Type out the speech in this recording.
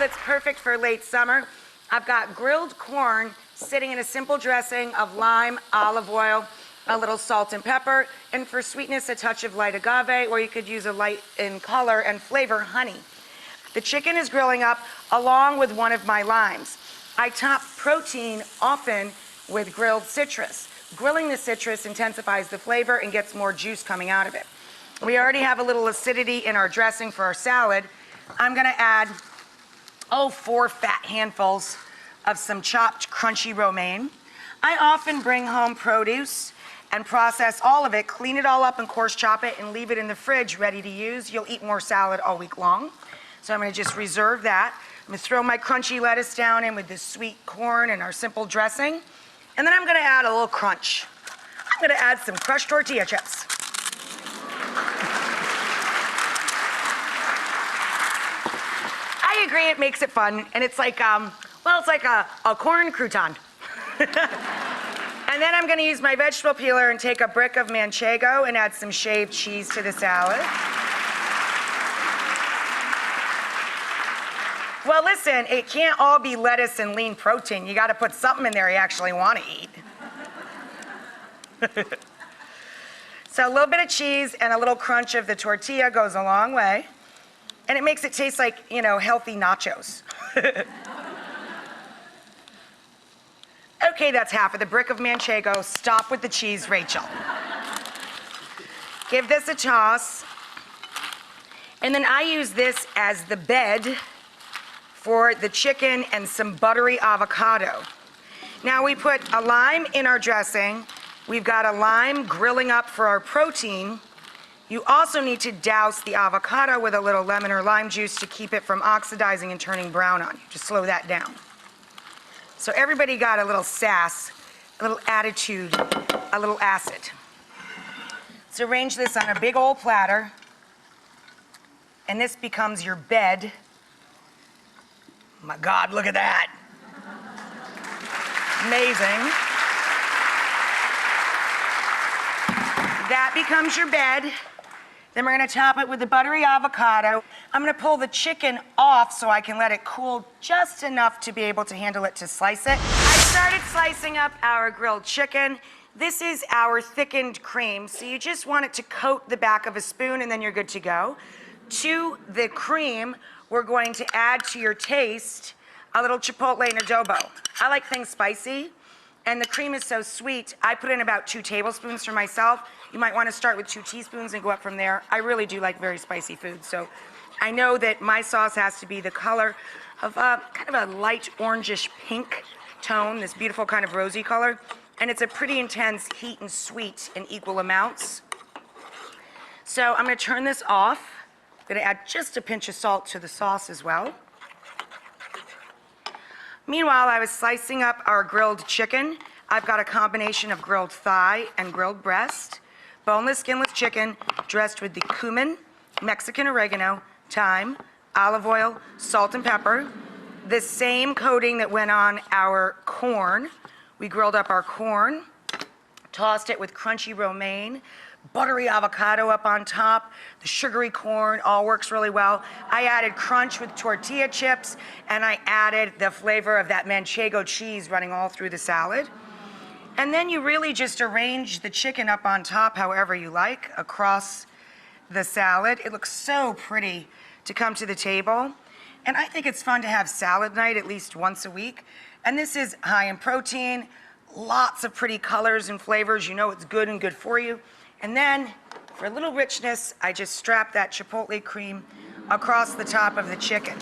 it's perfect for late summer. I've got grilled corn sitting in a simple dressing of lime, olive oil, a little salt and pepper, and for sweetness, a touch of light agave, or you could use a light in color and flavor honey. The chicken is grilling up along with one of my limes. I top protein often with grilled citrus. Grilling the citrus intensifies the flavor and gets more juice coming out of it. We already have a little acidity in our dressing for our salad. I'm gonna add, 4 fat handfuls of some chopped crunchy romaine. I often bring home produce and process all of it, clean it all up and coarse chop it and leave it in the fridge ready to use. You'll eat more salad all week long. So I'm gonna just reserve that. I'm gonna throw my crunchy lettuce down in with the sweet corn and our simple dressing. And then I'm gonna add a little crunch. I'm gonna add some crushed tortilla chips. I agree, it makes it fun. And it's like, it's like a corn crouton. And then I'm gonna use my vegetable peeler and take a brick of manchego and add some shaved cheese to the salad. Well, listen, it can't all be lettuce and lean protein. You gotta put something in there you actually wanna eat. So a little bit of cheese and a little crunch of the tortilla goes a long way. And it makes it taste like, healthy nachos. Okay, that's half of the brick of manchego. Stop with the cheese, Rachel. Give this a toss. And then I use this as the bed for the chicken and some buttery avocado. Now we put a lime in our dressing. We've got a lime grilling up for our protein. You also need to douse the avocado with a little lemon or lime juice to keep it from oxidizing and turning brown on you. Just slow that down. So everybody got a little sass, a little attitude, a little acid. So arrange this on a big old platter, and this becomes your bed. My God, look at that. Amazing. That becomes your bed. Then we're gonna top it with the buttery avocado. I'm gonna pull the chicken off so I can let it cool just enough to be able to handle it to slice it. I started slicing up our grilled chicken. This is our thickened cream, so you just want it to coat the back of a spoon and then you're good to go. To the cream, we're going to add to your taste a little chipotle and adobo. I like things spicy, and the cream is so sweet, I put in about 2 tablespoons for myself. You might want to start with 2 teaspoons and go up from there. I really do like very spicy food, so I know that my sauce has to be the color of kind of a light orangish pink tone, this beautiful kind of rosy color, and it's a pretty intense heat and sweet in equal amounts. So I'm going to turn this off. I'm going to add just a pinch of salt to the sauce as well. Meanwhile, I was slicing up our grilled chicken. I've got a combination of grilled thigh and grilled breast. Boneless, skinless chicken dressed with the cumin, Mexican oregano, thyme, olive oil, salt and pepper. The same coating that went on our corn. We grilled up our corn, tossed it with crunchy romaine, buttery avocado up on top, the sugary corn, all works really well. I added crunch with tortilla chips, and I added the flavor of that manchego cheese running all through the salad. And then you really just arrange the chicken up on top however you like across the salad. It looks so pretty to come to the table. And I think it's fun to have salad night at least once a week. And this is high in protein, lots of pretty colors and flavors. You know it's good and good for you. And then for a little richness, I just strap that chipotle cream across the top of the chicken.